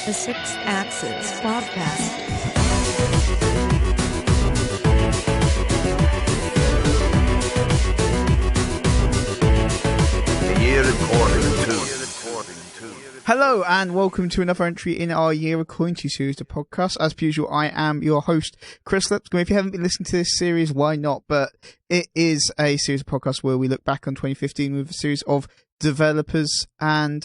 The Sixth Axis podcast. Hello and welcome to another entry in our Year According to series, the podcast. As per usual, I am your host, Chris Lipscomb. If you haven't been listening to this series, why not? But it is a series of podcasts where we look back on 2015 with a series of developers and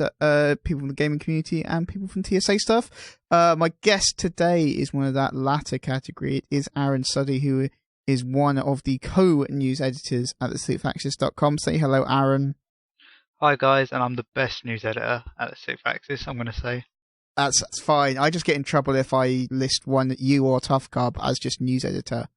people from the gaming community and people from TSA stuff. My guest today is one of that latter category. It is Aran Suddi, who is one of the co-news editors at TheSixthAxis.com. Say hello, Aran. Hi guys, and I'm the best news editor at the TheSixthAxis, I'm going to say. That's fine. I just get in trouble if I list one, you or Tough Cub, as just news editor.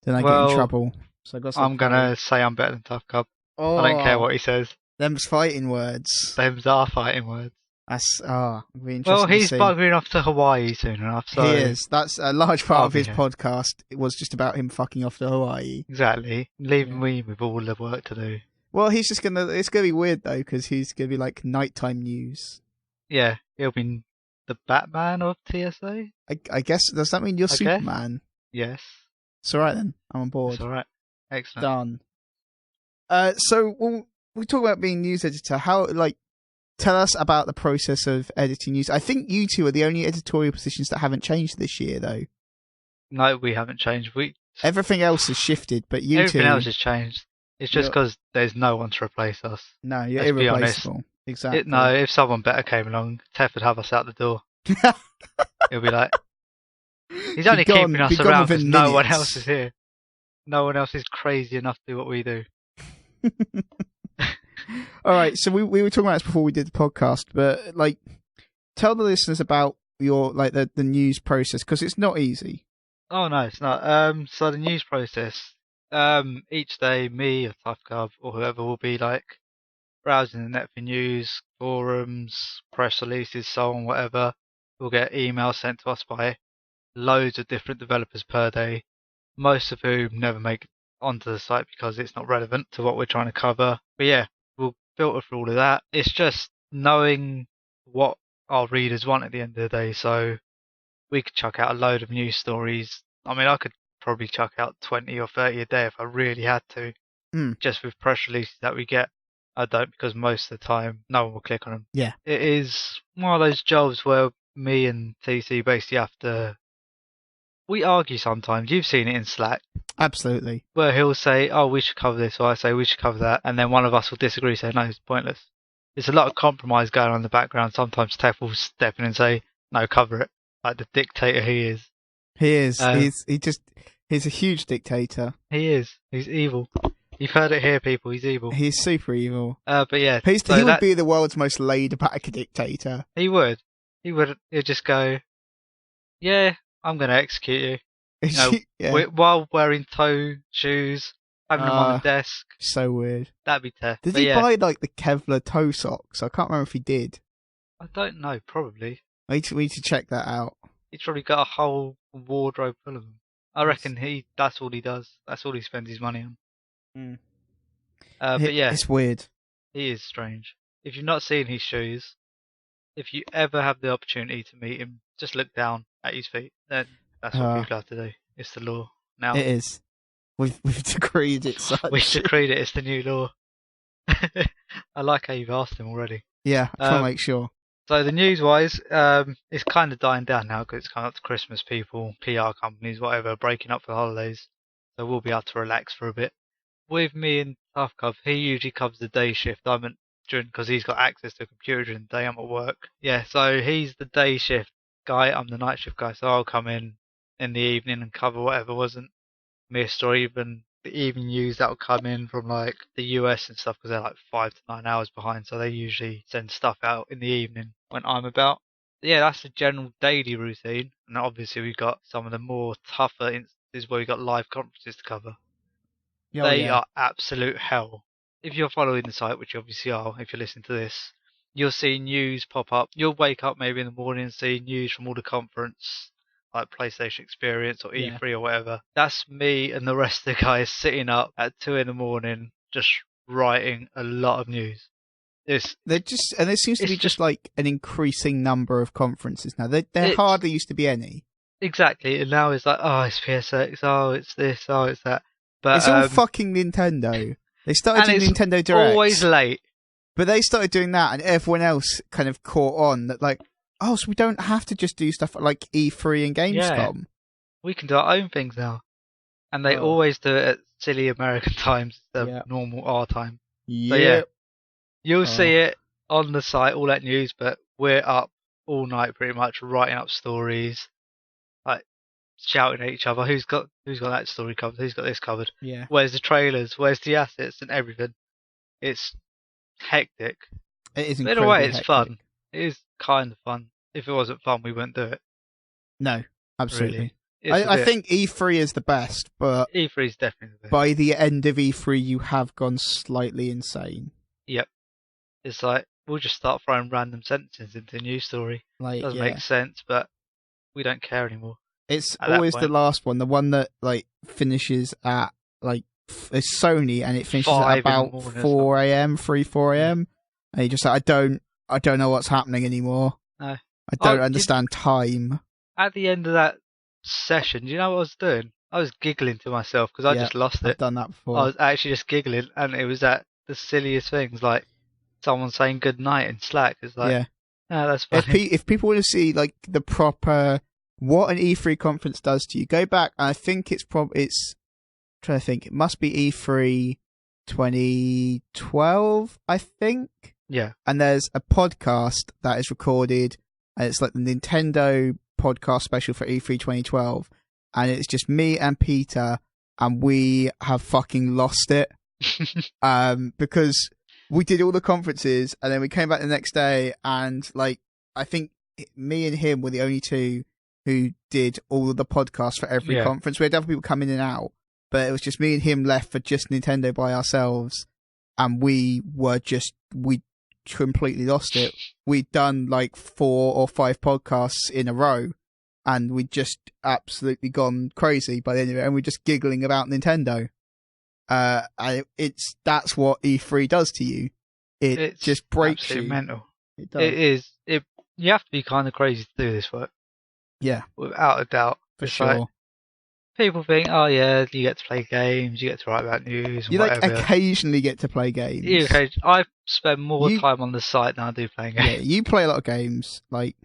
Then I get in trouble. So I'm going to say I'm better than Tough Cub. Oh, I don't care what he says. Them's fighting words. Them's are fighting words. That's, it'll be interesting. Well, he's to see. buggering off to Hawaii soon enough. So he is. That's a large part of his podcast. It was just about him fucking off to Hawaii. Exactly. Leaving me with all the work to do. Well, he's just it's gonna be weird though, because he's gonna be like nighttime news. Yeah, he'll be the Batman of TSA. I guess, does that mean you're Superman? Yes. It's alright then, I'm on board. It's alright. Excellent. Done. So, we talk about being news editor. Tell us about the process of editing news. I think you two are the only editorial positions that haven't changed this year though. No, we haven't changed. Everything else has shifted, but everything else has changed. It's just because there's no one to replace us. No, you're irreplaceable. Exactly. If someone better came along, Tef would have us out the door. He'll be like, he's only keeping us around because no one else is here. No one else is crazy enough to do what we do. All right, so we were talking about this before we did the podcast, but tell the listeners about your the news process, because it's not easy. Oh no, it's not. So the news process. Each day, me or Tough Cub or whoever will be browsing the net for news, forums, press releases, so on, whatever. We'll get emails sent to us by loads of different developers per day, most of whom never make it onto the site because it's not relevant to what we're trying to cover. But yeah, we'll filter through all of that. It's just knowing what our readers want at the end of the day. So we could chuck out a load of news stories. I mean, I could probably chuck out 20 or 30 a day if I really had to, just with press releases that we get. I don't, because most of the time no one will click on them. Yeah. It is one of those jobs where me and TC basically have to, we argue sometimes. You've seen it in Slack. Absolutely. Where he'll say, oh, we should cover this, or I say we should cover that, and then one of us will disagree, say no, it's pointless. There's a lot of compromise going on in the background. Sometimes Tef will step in and say, no, cover it, like the dictator he is. He is. He's a huge dictator. He is. He's evil. You've heard it here, people. He's evil. He's super evil. But yeah. He would be the world's most laid-back dictator. He would. He'd just go, yeah, I'm going to execute you. Yeah. While wearing toe shoes, having them on the desk. So weird. That'd be tough. Did he buy the Kevlar toe socks? I can't remember if he did. I don't know, probably. We need to check that out. He's probably got a whole wardrobe full of them. I reckon that's all he does. That's all he spends his money on. But yeah. It's weird. He is strange. If you've not seen his shoes, if you ever have the opportunity to meet him, just look down at his feet. Then that's what people have to do. It's the law now. It is. We've decreed it such. We've decreed it. It's the new law. I like how you've asked him already. Yeah, try to make sure. So the news-wise, it's kind of dying down now because it's coming up to Christmas. People, PR companies, whatever, are breaking up for the holidays. So we'll be able to relax for a bit. With me and Tough Cub, he usually covers the day shift. I'm during because he's got access to a computer during the day. I'm at work. Yeah, so he's the day shift guy. I'm the night shift guy. So I'll come in the evening and cover whatever wasn't missed, or even the evening news that will come in from the US and stuff, because they're 5 to 9 hours behind. So they usually send stuff out in the evening when I'm about. Yeah, that's the general daily routine. And obviously we've got some of the more tougher instances where we've got live conferences to cover. They are absolute hell. If you're following the site, which you obviously are, if you're listening to this, you'll see news pop up. You'll wake up maybe in the morning and see news from all the conference, like PlayStation Experience or E3 or whatever. That's me and the rest of the guys sitting up at 2 in the morning just writing a lot of news. They're just, and there seems to be just like an increasing number of conferences now. There hardly used to be any. Exactly, and now it's like, oh, it's PSX, oh, it's this, oh, it's that. But it's all fucking Nintendo. They started doing Nintendo Directs. Always late. But they started doing that, and everyone else kind of caught on that, like, oh, so we don't have to just do stuff like E3 and Gamescom. Yeah. We can do our own things now. And they always do it at silly American times instead of normal our time. Yeah. So yeah, you'll see it on the site, all that news, but we're up all night pretty much writing up stories, like shouting at each other, who's got that story covered, who's got this covered, where's the trailers, where's the assets and everything. It's hectic. It is in incredibly a way, it's hectic. fun. It is kind of fun. If it wasn't fun, we wouldn't do it. No, absolutely. Really. I think E3 is the best, but E3 is definitely the best. By the end of E3, you have gone slightly insane. Yep. It's like, we'll just start throwing random sentences into a news story. Like, doesn't make sense, but we don't care anymore. It's always the last one, the one that like finishes at like it's Sony, and it finishes at about 4 a.m., 4 a.m. And you just like, I don't know what's happening anymore. No. I don't understand time. At the end of that session, do you know what I was doing? I was giggling to myself because I just lost it. I've done that before. I was actually just giggling, and it was at the silliest things, like someone saying good night in Slack. It's like, that's funny. If people want to see like the proper what an E3 conference does to you, go back. And I think it's I'm trying to think. It must be E3 2012, I think. Yeah. And there's a podcast that is recorded, and it's like the Nintendo podcast special for E3 2012, and it's just me and Peter, and we have fucking lost it. Because we did all the conferences, and then we came back the next day, and like I think me and him were the only two who did all of the podcasts for every conference. We had other people come in and out, but it was just me and him left for just Nintendo by ourselves, and we completely lost it. We'd done like 4 or 5 podcasts in a row, and we'd just absolutely gone crazy by the end of it, and we're just giggling about Nintendo. That's what E3 does to you. It's just breaks you. Mental. It does. It is. You have to be kind of crazy to do this work. Yeah, without a doubt. For sure. Like, people think, oh yeah, you get to play games, you get to write about news, and you whatever. Like occasionally get to play games. I spend more time on the site than I do playing games. Yeah, you play a lot of games. Like,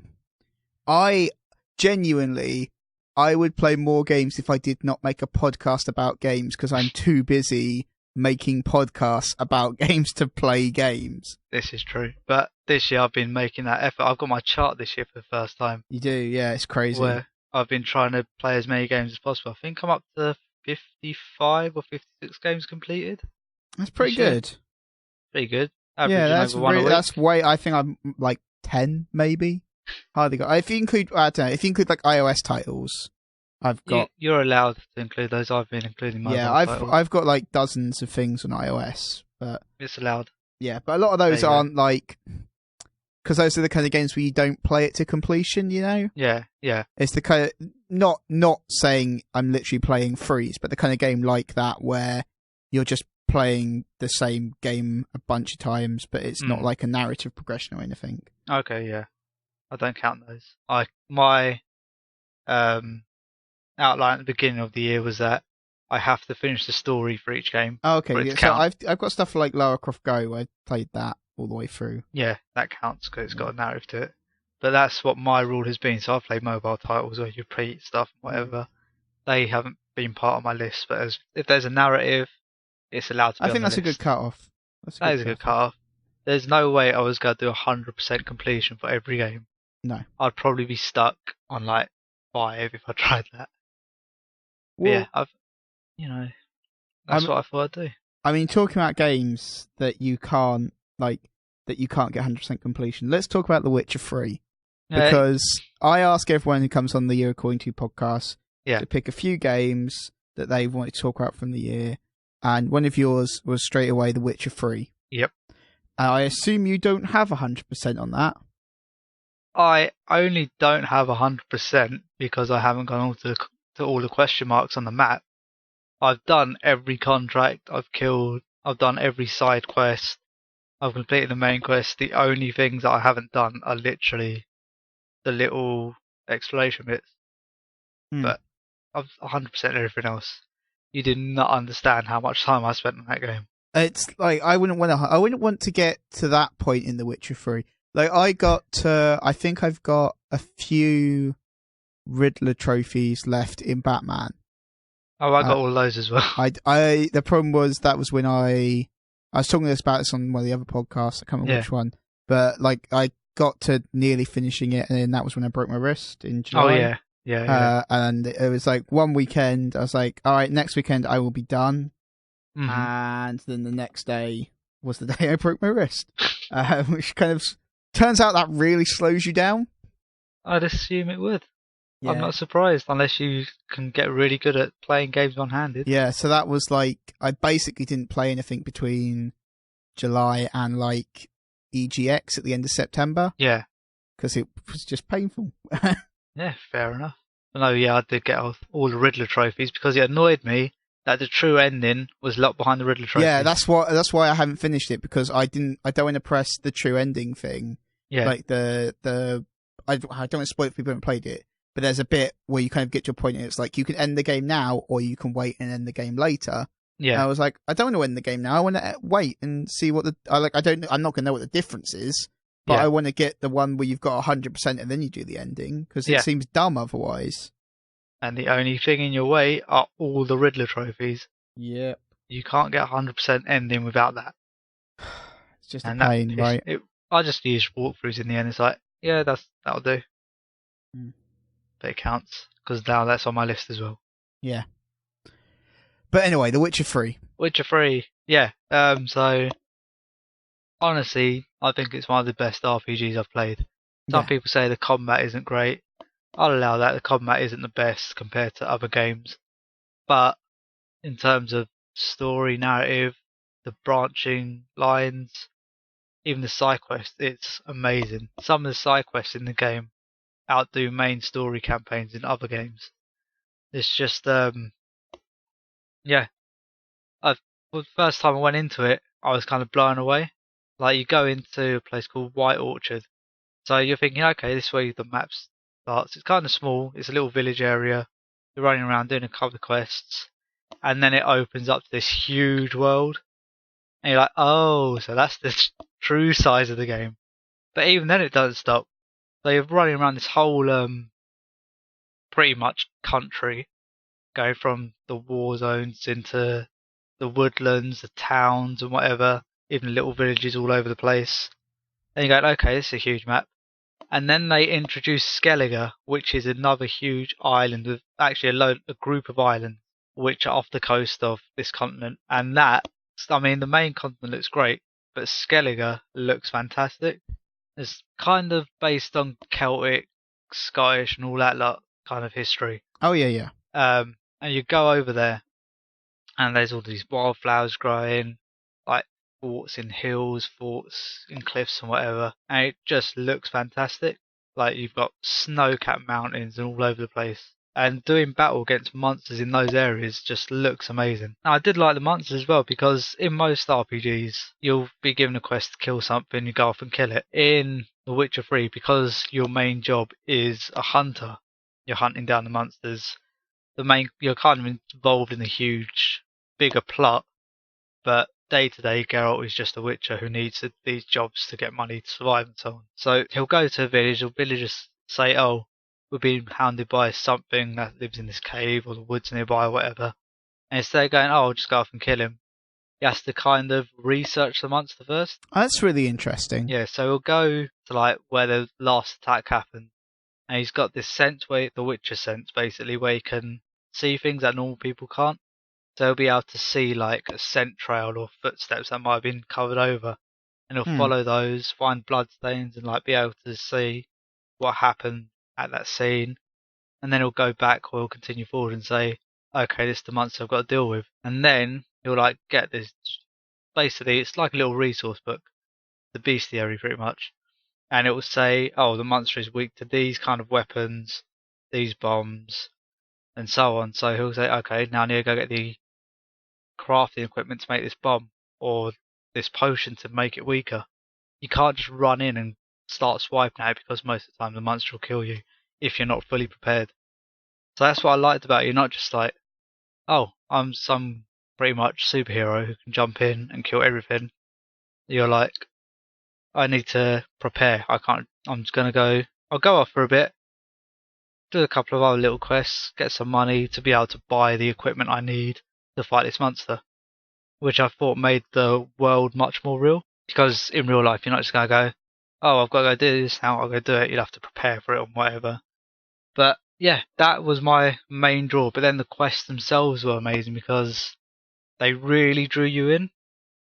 I genuinely, I would play more games if I did not make a podcast about games, because I'm too busy making podcasts about games to play games. This is true. But this year I've been making that effort. I've got my chart this year for the first time. You do, yeah, it's crazy. Where I've been trying to play as many games as possible. I think I'm up to 55 or 56 games completed. That's pretty good. Pretty good. Yeah, that's way. I think I'm like 10 maybe. Hardly got. If you include, I don't know. If you include like iOS titles, I've got. You're allowed to include those. I've been including mobile titles. I've got like dozens of things on iOS, but it's allowed. Yeah, but a lot of those aren't like, because those are the kind of games where you don't play it to completion. You know. Yeah, yeah. It's the kind of not saying I'm literally playing Freeze, but the kind of game like that where you're just playing the same game a bunch of times, but it's not like a narrative progression or anything. Okay, yeah. I don't count those. My outline at the beginning of the year was that I have to finish the story for each game. Oh, okay, yeah, so I've got stuff like Lara Croft Go. I played that all the way through. Yeah, that counts because it's got a narrative to it. But that's what my rule has been. So I've played mobile titles or you repeat stuff, whatever. They haven't been part of my list. But if there's a narrative, it's allowed to be. I think that's a good cut-off. That is a good cut-off. There's no way I was going to do 100% completion for every game. No. I'd probably be stuck on like 5 if I tried that. Well, yeah, that's what I thought I'd do. I mean, talking about games that you can't get 100% completion. Let's talk about The Witcher 3. Because I ask everyone who comes on the Year According to podcast to pick a few games that they wanted to talk about from the year. And one of yours was straight away The Witcher 3. Yep. I assume you don't have 100% on that. I only don't have 100% because I haven't gone to all the question marks on the map. I've done every contract I've killed. I've done every side quest. I've completed the main quest. The only things that I haven't done are literally the little exploration bits. Hmm. But I've 100% everything else. You do not understand how much time I spent on that game. It's like I wouldn't want to get to that point in The Witcher 3. Like I think I've got a few Riddler trophies left in Batman. Oh, I got all those as well. The problem was that was when I was talking about this on one of the other podcasts. I can't remember which one, but like I got to nearly finishing it, and then that was when I broke my wrist in July. Oh yeah, yeah. And it was like one weekend. I was like, all right, next weekend I will be done. Mm-hmm. And then the next day was the day I broke my wrist, which kind of turns out that really slows you down. I'd assume it would. Yeah. I'm not surprised unless you can get really good at playing games one-handed. Yeah, so that was like I basically didn't play anything between July and like EGX at the end of September. Yeah, because it was just painful. Yeah, fair enough. But no, yeah, I did get all the Riddler trophies because it annoyed me that the true ending was locked behind the Riddler trophy. Yeah, that's why I haven't finished it, because I don't want to press the true ending thing. Yeah. Like I don't want to spoil it if people haven't played it, but there's a bit where you kind of get to a point and it's like you can end the game now or you can wait and end the game later. Yeah. And I was like, I don't want to end the game now. I want to wait and see what I'm not going to know what the difference is, but I want to get the one where you've got 100% and then you do the ending, because it seems dumb otherwise. And the only thing in your way are all the Riddler trophies. Yep. You can't get 100% ending without that. It's just a pain, right? I just use walkthroughs in the end. It's like, yeah, that'll do. But it counts, because now that's on my list as well. Yeah. But anyway, The Witcher 3. Witcher 3, yeah. So, honestly, I think it's one of the best RPGs I've played. Some people say the combat isn't great. I'll allow that. The combat isn't the best compared to other games. But in terms of story, narrative, the branching lines, even the side quests, it's amazing. Some of the side quests in the game outdo main story campaigns in other games. It's just, yeah. The first time I went into it, I was kind of blown away. Like, you go into a place called White Orchard. So you're thinking, okay, this way the map starts. It's kind of small. It's a little village area. You're running around doing a couple of quests. And then it opens up to this huge world. And you're like, oh, so that's the true size of the game. But even then it doesn't stop. So you're running around this whole, pretty much country. Going from the war zones into the woodlands, the towns and whatever. Even little villages all over the place. And you go, okay, this is a huge map. And then they introduce Skellige, which is another huge island with actually a group of islands which are off the coast of this continent. And that, I mean, the main continent looks great, but Skellige looks fantastic. It's kind of based on Celtic, Scottish, and all that kind of history. Oh yeah. And you go over there, and there's all these wildflowers growing, like forts in hills, forts in cliffs and whatever, and it just looks fantastic. Like, you've got snow-capped mountains and all over the place, and doing battle against monsters in those areas just looks amazing. Now, I did like the monsters as well, because in most RPGs you'll be given a quest to kill something, you go off and kill it. In The Witcher 3, because your main job is a hunter, you're hunting down the monsters. You're kind of involved in the huge, bigger plot, but day to day, Geralt is just a witcher who needs these jobs to get money to survive and so on. So he'll go to a village, or villagers say, oh, we're being hounded by something that lives in this cave or the woods nearby or whatever. And instead of going, oh, I'll just go off and kill him, he has to kind of research the monster first. Oh, that's really interesting. Yeah, so he'll go to like where the last attack happened. And he's got this sense, the Witcher sense, basically, where he can see things that normal people can't. So he'll be able to see like a scent trail or footsteps that might have been covered over, and he'll follow those, find bloodstains, and like be able to see what happened at that scene. And then he'll go back, or he'll continue forward and say, okay, this is the monster I've got to deal with. And then he'll like get this, basically it's like a little resource book, the bestiary pretty much. And it will say, oh, the monster is weak to these kind of weapons, these bombs, and so on. So he'll say, okay, now I need to go get the crafting equipment to make this bomb, or this potion to make it weaker. You can't just run in and start swiping at it, because most of the time the monster will kill you if you're not fully prepared. So that's what I liked about it. You're not just like, oh, I'm some pretty much superhero who can jump in and kill everything. You're like, I need to prepare. I'm just gonna go. I'll go off for a bit, do a couple of other little quests, get some money to be able to buy the equipment I need to fight this monster, which I thought made the world much more real. Because in real life, you're not just gonna go, oh, I've got to go do this now, I'll go do it. You'd have to prepare for it or whatever. But yeah, that was my main draw. But then the quests themselves were amazing because they really drew you in.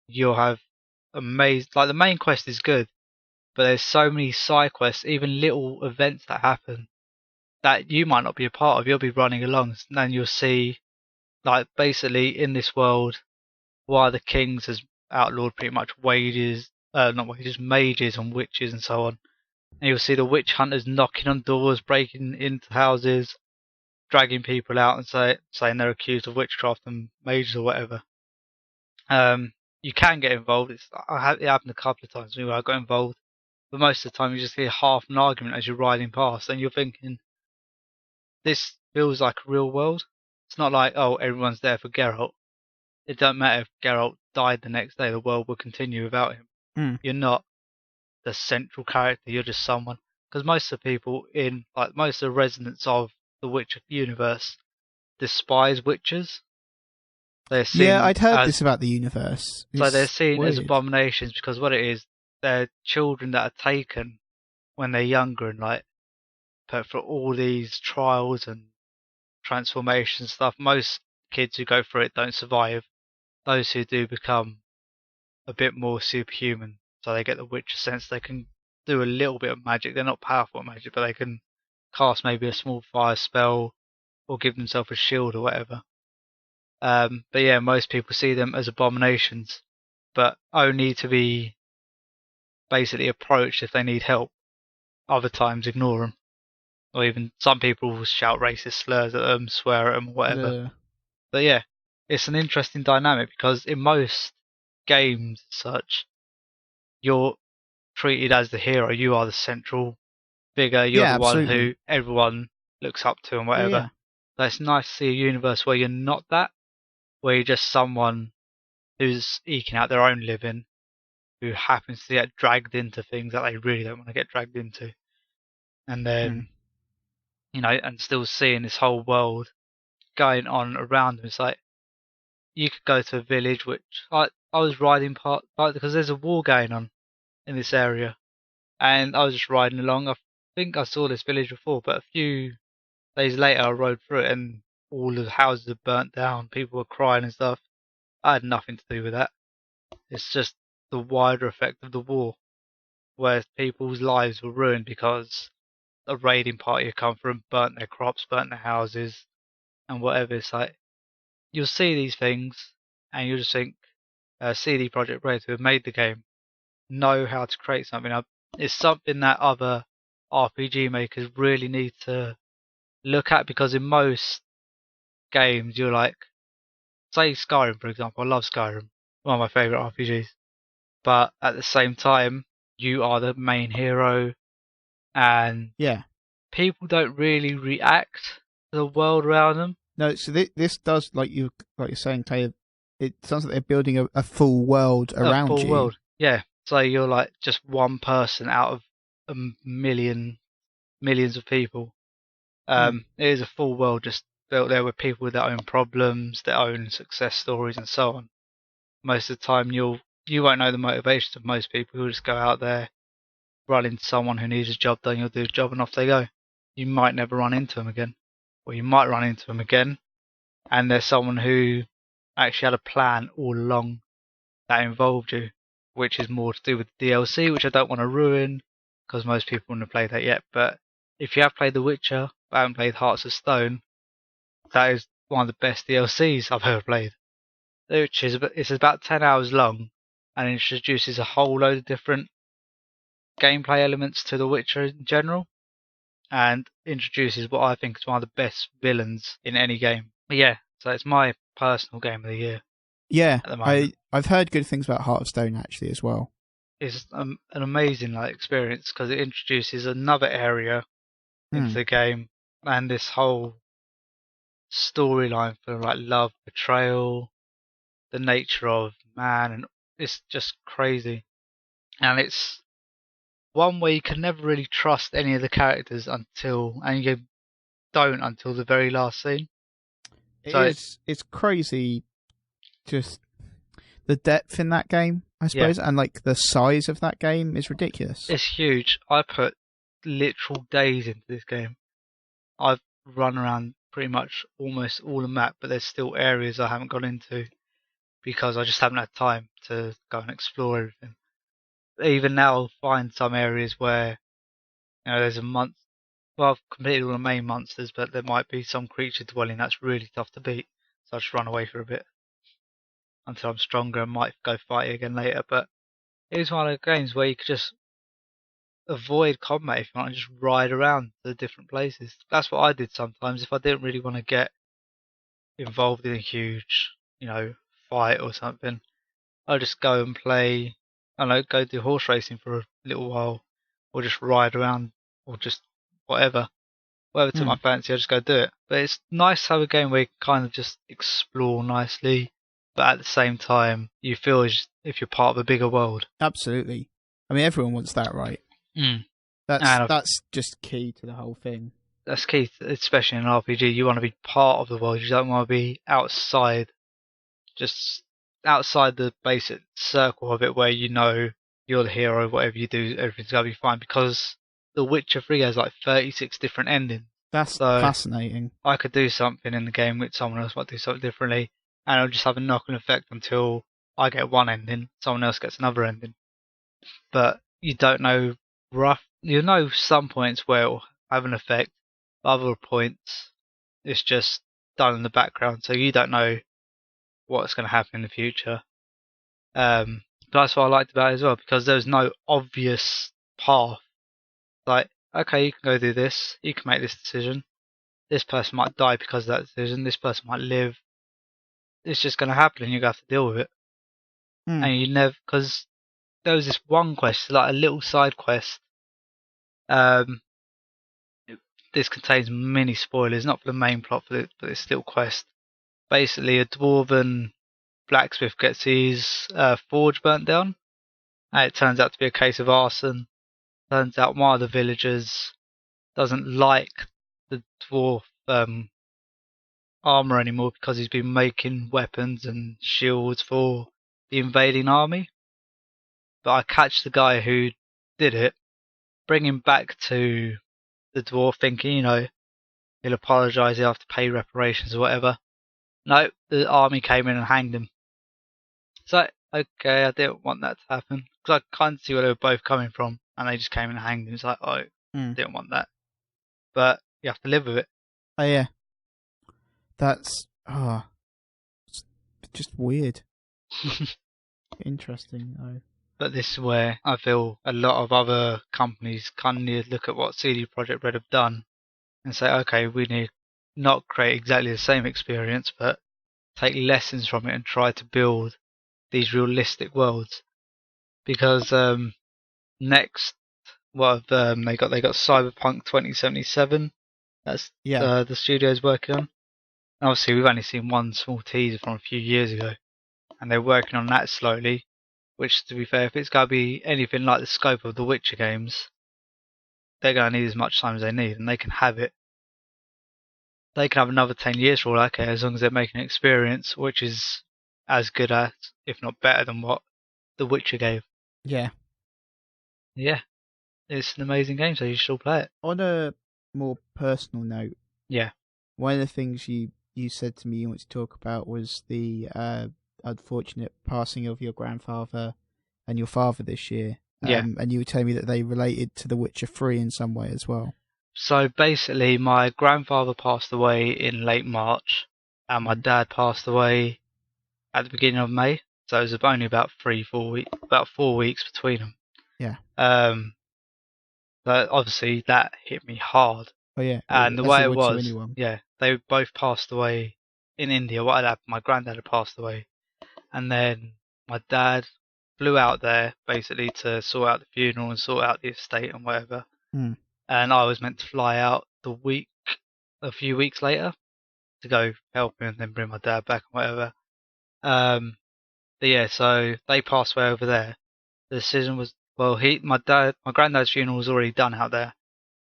You'll have amazing, like the main quest is good, but there's so many side quests, even little events that happen that you might not be a part of. You'll be running along and you'll see, like, basically in this world, why the kings has outlawed pretty much mages and witches and so on. And you'll see the witch hunters knocking on doors, breaking into houses, dragging people out and saying they're accused of witchcraft and mages or whatever. You can get involved. It happened a couple of times where I got involved, but most of the time you just hear half an argument as you're riding past, and you're thinking, this feels like a real world. It's not like, oh, everyone's there for Geralt. It doesn't matter if Geralt died the next day, the world will continue without him. You're not the central character, you're just someone. Because most of the people most of the residents of the Witcher universe despise witches. They're seen I'd heard this about the universe. So they're seen weird. as abominations because what it is, they're children that are taken when they're younger and like put for all these trials and transformation stuff. Most kids who go through it don't survive. Those who do become a bit more superhuman, so they get the Witcher sense. They can do a little bit of magic. They're not powerful at magic, but they can cast maybe a small fire spell or give themselves a shield or whatever. But yeah, most people see them as abominations, but only to be basically approached if they need help. Other times ignore them, or even some people will shout racist slurs at them, swear at them, or whatever. But yeah, it's an interesting dynamic because in most games such, you're treated as the hero. You are the central figure. You're the one who everyone looks up to and whatever. Yeah. But it's nice to see a universe where you're not that, where you're just someone who's eking out their own living, who happens to get dragged into things that they really don't want to get dragged into. And then, and still seeing this whole world going on around them. It's like, you could go to a village, which I was riding because there's a war going on in this area. And I was just riding along. I think I saw this village before, but a few days later I rode through it and all the houses are burnt down. People were crying and stuff. I had nothing to do with that. It's just the wider effect of the war, where people's lives were ruined because a raiding party had come through and burnt their crops, burnt their houses, and whatever. It's like, you'll see these things and you'll just think, CD Projekt Red, who have made the game, know how to create something. It's something that other RPG makers really need to look at, because in most games you're like, say Skyrim for example. I love Skyrim, one of my favourite RPGs, but at the same time you are the main hero and people don't really react to the world around them. No, so this does, like you're saying, Taylor, it sounds like they're building a full world around you. A full world, yeah. So you're like just one person out of millions of people. It is a full world just built there with people with their own problems, their own success stories, and so on. Most of the time, you won't know the motivations of most people who just go out there, run into someone who needs a job done, you'll do the job, and off they go. You might never run into them again, or you might run into them again, and there's someone who actually had a plan all along that involved you, which is more to do with the DLC, which I don't want to ruin because most people wouldn't have played that yet. But if you have played The Witcher but haven't played Hearts of Stone, that is one of the best DLCs I've ever played. It's about 10 hours long and introduces a whole load of different gameplay elements to The Witcher in general, and introduces what I think is one of the best villains in any game. But yeah, so it's my personal game of the year. Yeah, at the moment. I've heard good things about Heart of Stone actually as well. It's an amazing experience because it introduces another area into the game and this whole storyline for love, betrayal, the nature of man, and it's just crazy. And it's one where you can never really trust any of the characters and you don't until the very last scene. It's crazy, just the depth in that game, I suppose, and the size of that game is ridiculous. It's huge. I put literal days into this game. I've run around pretty much almost all the map, but there's still areas I haven't gone into because I just haven't had time to go and explore everything. Even now, I'll find some areas where there's a month. Well, I've completed all the main monsters, but there might be some creature dwelling that's really tough to beat, so I'll just run away for a bit until I'm stronger and might go fight it again later. But it is one of the games where you could just avoid combat if you want to just ride around to different places. That's what I did sometimes if I didn't really want to get involved in a huge, fight or something. I'd just go and play, I don't know, go do horse racing for a little while, or just ride around, or just whatever took my fancy, I just go do it. But it's nice to have a game where you kind of just explore nicely, but at the same time, you feel as if you're part of a bigger world. Absolutely. I mean, everyone wants that, right? That's just key to the whole thing. That's key, especially in an RPG. You want to be part of the world. You don't want to be outside, just outside the basic circle of it where you're the hero, whatever you do, everything's going to be fine. Because The Witcher 3 has 36 different endings. That's fascinating. I could do something in the game which someone else might do something differently, and it'll just have a knock-on effect until I get one ending, someone else gets another ending. But you don't know you know some points where it'll have an effect, other points it's just done in the background, so you don't know what's going to happen in the future. But that's what I liked about it as well, because there's no obvious path. Okay, you can go do this, you can make this decision. This person might die because of that decision, this person might live. It's just going to happen and you're going to have to deal with it. And you never, because there was this one quest, a little side quest. This contains mini spoilers, not for the main plot, but it's still quest. Basically, a dwarven blacksmith gets his forge burnt down, and it turns out to be a case of arson. Turns out one of the villagers doesn't like the dwarf armor anymore because he's been making weapons and shields for the invading army. But I catch the guy who did it, bring him back to the dwarf thinking, he'll apologise, he'll have to pay reparations or whatever. No, the army came in and hanged him. So, okay, I didn't want that to happen, because I can't see where they were both coming from, and they just came in and hanged him. It's didn't want that. But you have to live with it. Oh, yeah. That's, it's just weird. Interesting, though. But this is where I feel a lot of other companies kind of need to look at what CD Projekt Red have done and say, okay, we need not create exactly the same experience, but take lessons from it and try to build these realistic worlds. Because next, what have they got? They got Cyberpunk 2077. That's the studio's working on. And obviously, we've only seen one small teaser from a few years ago, and they're working on that slowly. Which, to be fair, if it's going to be anything like the scope of the Witcher games, they're going to need as much time as they need, and they can have it. They can have another 10 years for all I care, as long as they're making an experience which is as good as, if not better than what the Witcher gave. Yeah. Yeah. It's an amazing game, so you should all play it. On a more personal note, one of the things you said to me you wanted to talk about was the unfortunate passing of your grandfather and your father this year. And you were telling me that they related to The Witcher 3 in some way as well. So basically, my grandfather passed away in late March, and my dad passed away at the beginning of May. So it was only about 4 weeks between them. Yeah. But obviously that hit me hard. Oh yeah. And the way it was, they both passed away in India. My granddad had passed away And then my dad flew out there basically to sort out the funeral and sort out the estate and whatever. Mm. And I was meant to fly out a few weeks later to go help him and then bring my dad back and whatever. But yeah, so they passed away over there. The decision was, well, my granddad's funeral was already done out there,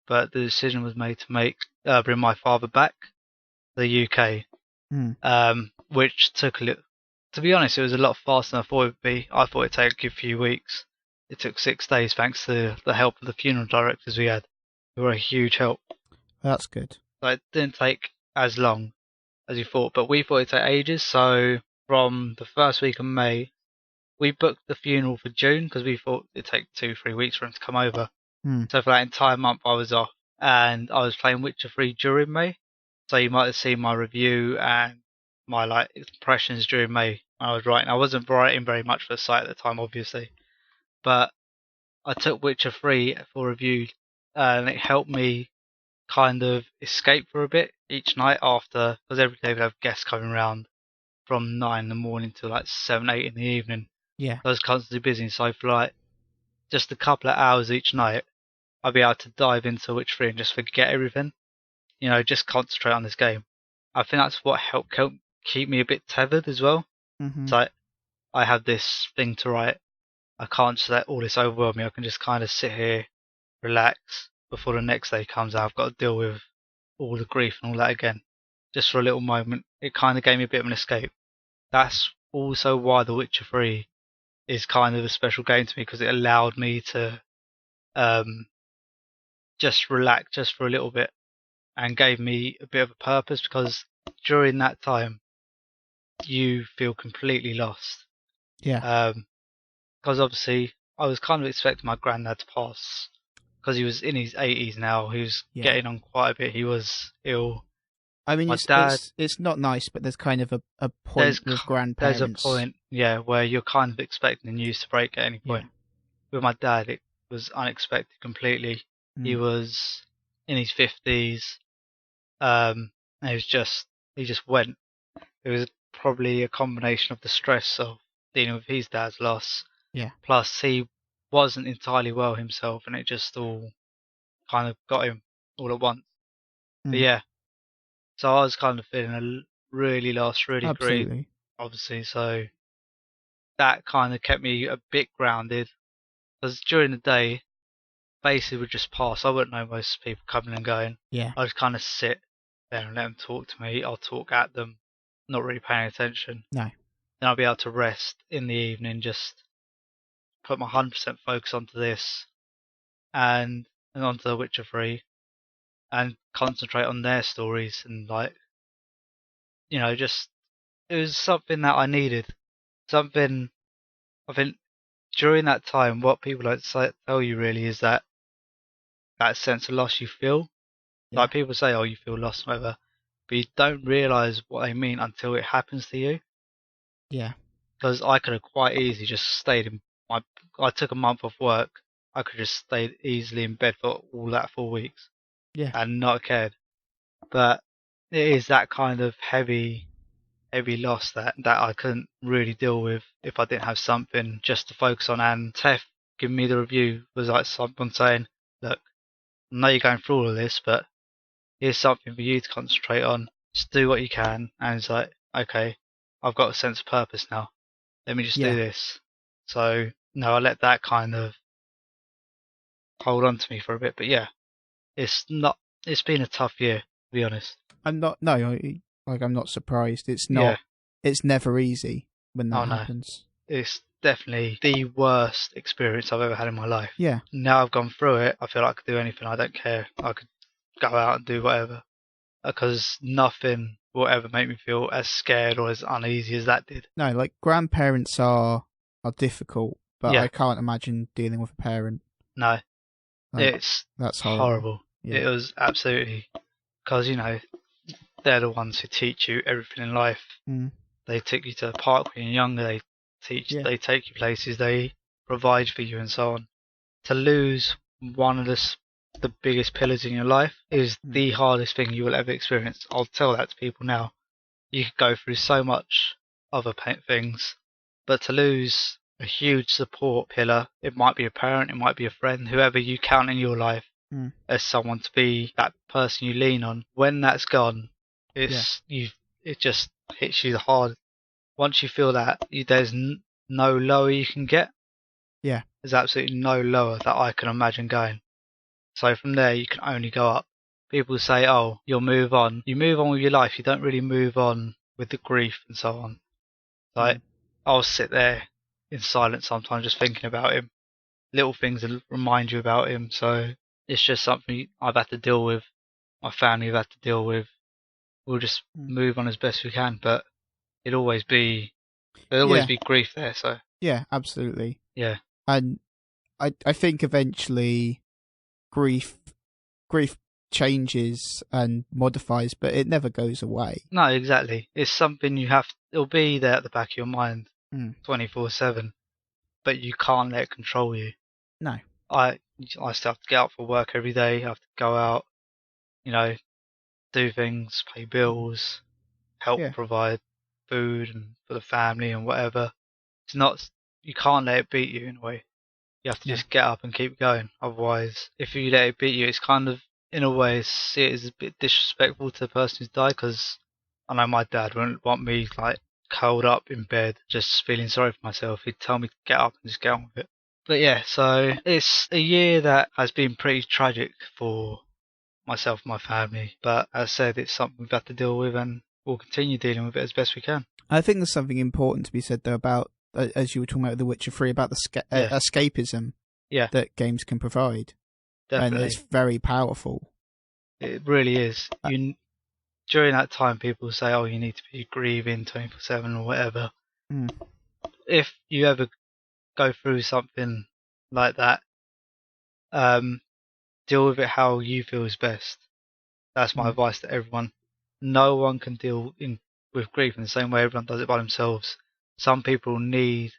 but the decision was made to bring my father back to the UK, which took a little. To be honest, it was a lot faster than I thought it would be. I thought it'd take a few weeks. It took 6 days thanks to the help of the funeral directors we had, who were a huge help. That's good. So it didn't take as long as you thought, but we thought it'd take ages. So from the first week of May, we booked the funeral for June because we thought it'd take 2-3 weeks for him to come over. So for that entire month I was off, and I was playing Witcher 3 during May. So you might have seen my review and my impressions during May when I was writing. I wasn't writing very much for the site at the time, obviously, but I took Witcher 3 for review, and it helped me kind of escape for a bit each night after, because every day we'd have guests coming around from 9 in the morning to 7, 8 in the evening. Yeah. I was constantly busy, so for just a couple of hours each night, I'd be able to dive into Witcher 3 and just forget everything. Just concentrate on this game. I think that's what helped keep me a bit tethered as well. So I have this thing to write. I can't just let all this overwhelm me. I can just kind of sit here, relax, before the next day comes out. I've got to deal with all the grief and all that again. Just for a little moment, it kind of gave me a bit of an escape. That's also why The Witcher 3 is kind of a special game to me, because it allowed me to just relax just for a little bit and gave me a bit of a purpose, because during that time you feel completely lost. Yeah. Because obviously I was kind of expecting my granddad to pass, because he was in his 80s now. He was getting on quite a bit. He was ill. I mean, it's not nice, but there's kind of a point with grandparents. There's a point, where you're kind of expecting the news to break at any point. Yeah. With my dad, it was unexpected completely. He was in his 50s, and he just went. It was probably a combination of the stress of dealing with his dad's loss. Yeah. Plus, he wasn't entirely well himself, and it just all kind of got him all at once. But yeah, so I was kind of feeling really lost, really grieved, obviously. So that kind of kept me a bit grounded, because during the day, basically would just pass. I wouldn't know most people coming and going. Yeah. I'd just kind of sit there and let them talk to me. I'll talk at them, not really paying attention. No. Then I'll be able to rest in the evening, just put my 100% focus onto this and onto The Witcher 3 and concentrate on their stories, and just, it was something that I needed. Something, I think, during that time, what people don't tell you really is that sense of loss you feel. Yeah. Like people say, oh, you feel lost, whatever, but you don't realise what they mean until it happens to you. Yeah. Because I could have quite easily just stayed I took a month off work. I could have just stayed easily in bed for all that 4 weeks. Yeah. And not cared. But it is that kind of heavy loss that I couldn't really deal with if I didn't have something just to focus on. And Tef giving me the review was like someone saying, look, I know you're going through all of this, but here's something for you to concentrate on. Just do what you can. And it's like, okay, I've got a sense of purpose now. Let me just do this. So, no, I let that kind of hold on to me for a bit. But yeah, it's been a tough year, to be honest. I'm not surprised. It's not, it's never easy when that happens. No. It's definitely the worst experience I've ever had in my life. Yeah. Now I've gone through it, I feel like I could do anything. I don't care. I could go out and do whatever, because nothing will ever make me feel as scared or as uneasy as that did. No, like grandparents are difficult, but I can't imagine dealing with a parent. No. Like, that's horrible. Yeah. It was absolutely, because they're the ones who teach you everything in life. They take you to the park when you're younger. They take you places. They provide for you and so on. To lose one of the biggest pillars in your life is the hardest thing you will ever experience. I'll tell that to people now. You could go through so much other things. But to lose a huge support pillar, it might be a parent, it might be a friend, whoever you count in your life as someone to be that person you lean on. When that's gone, it just hits you hard. Once you feel that, there's no lower you can get. Yeah. There's absolutely no lower that I can imagine going. So from there, you can only go up. People say, oh, you'll move on. You move on with your life. You don't really move on with the grief and so on. Like, I'll sit there in silence sometimes just thinking about him. Little things that remind you about him. So it's just something I've had to deal with. My family have had to deal with. We'll just move on as best we can. But there'll always be grief there. So yeah, absolutely. Yeah. And I think eventually grief changes and modifies, but it never goes away. No, exactly. It's something it'll be there at the back of your mind 24/7, but you can't let it control you. No. I still have to get up for work every day. I have to go out, do things, pay bills, help provide food and for the family and whatever. You can't let it beat you in a way. You have to just get up and keep going. Otherwise, if you let it beat you, it's kind of, in a way, see it as a bit disrespectful to the person who's died, because I know my dad wouldn't want me curled up in bed just feeling sorry for myself. He'd tell me to get up and just get on with it. But yeah, so it's a year that has been pretty tragic for myself and my family. But as I said, it's something we've had to deal with, and we'll continue dealing with it as best we can. I think there's something important to be said, though, about, as you were talking about The Witcher 3, about the escapism that games can provide. Definitely. And it's very powerful. It really is. During that time, people say, oh, you need to be grieving 24/7 or whatever. If you ever go through something like that, deal with it how you feel is best. That's my advice to everyone. No one can deal with grief in the same way everyone does it by themselves. Some people need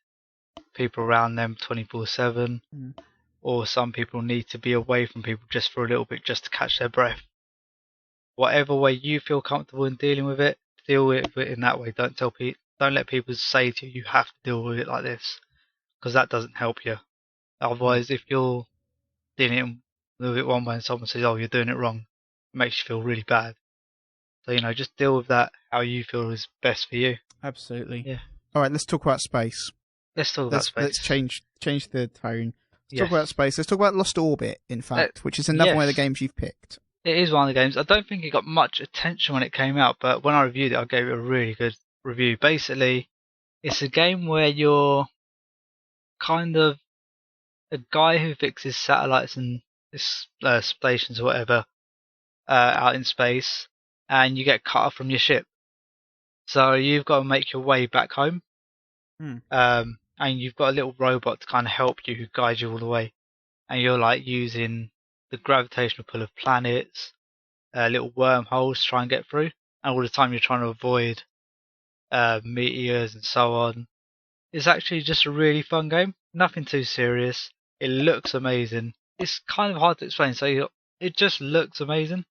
people around them 24/7, or some people need to be away from people just for a little bit, just to catch their breath. Whatever way you feel comfortable in dealing with it, deal with it in that way. Don't let people say to you, you have to deal with it like this, because that doesn't help you. Otherwise, if you're dealing with it one way and someone says, oh, you're doing it wrong, it makes you feel really bad. So, just deal with that how you feel is best for you. Absolutely. Yeah. All right, let's talk about space. Let's change the tone. Let's talk about space. Let's talk about Lost Orbit, in fact, which is another one of the games you've picked. It is one of the games. I don't think it got much attention when it came out, but when I reviewed it, I gave it a really good review. Basically, it's a game where you're kind of a guy who fixes satellites and stations or whatever out in space, and you get cut off from your ship. So you've got to make your way back home. And you've got a little robot to kind of help you, who guides you all the way. And you're using the gravitational pull of planets, little wormholes to try and get through. And all the time you're trying to avoid meteors and so on. It's actually just a really fun game. Nothing too serious. It looks amazing. It's kind of hard to explain. So it just looks amazing.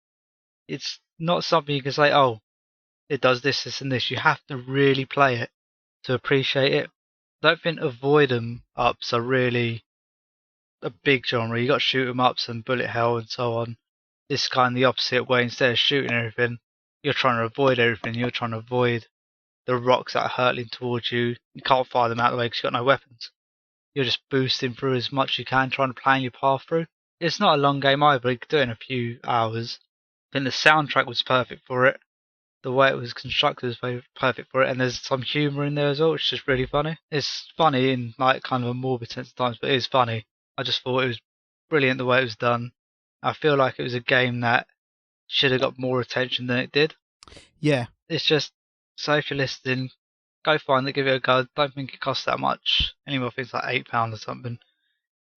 It's not something you can say, oh, it does this, this, and this. You have to really play it to appreciate it. I don't think avoid 'em ups are really a big genre. You got shoot 'em ups and bullet hell and so on. This is kind of the opposite, where instead of shooting everything, you're trying to avoid everything. You're trying to avoid the rocks that are hurtling towards you. You can't fire them out of the way because you've got no weapons. You're just boosting through as much as you can, trying to plan your path through. It's not a long game either. You could do it in a few hours. I think the soundtrack was perfect for it. The way it was constructed was perfect for it, and there's some humour in there as well, which is just really funny. It's funny in kind of a morbid sense at times, but it is funny. I just thought it was brilliant the way it was done. I feel like it was a game that should have got more attention than it did. Yeah. It's just, so if you're listening, go find it, give it a go. Don't think it costs that much. Anymore, I think it's like £8 or something.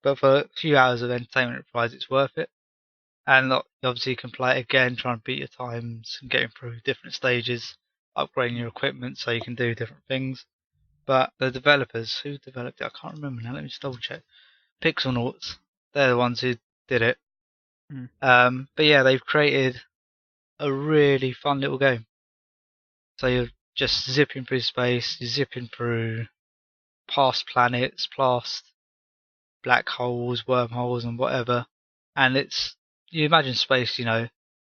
But for a few hours of entertainment prize, it's worth it. And obviously you can play it again, try and beat your times and getting through different stages, upgrading your equipment so you can do different things. But the developers, who developed it, I can't remember now, let me just double check. Pixelnauts, they're the ones who did it. But yeah, they've created a really fun little game. So just zipping through space, zipping through past planets, past black holes, wormholes, and whatever. And you imagine space,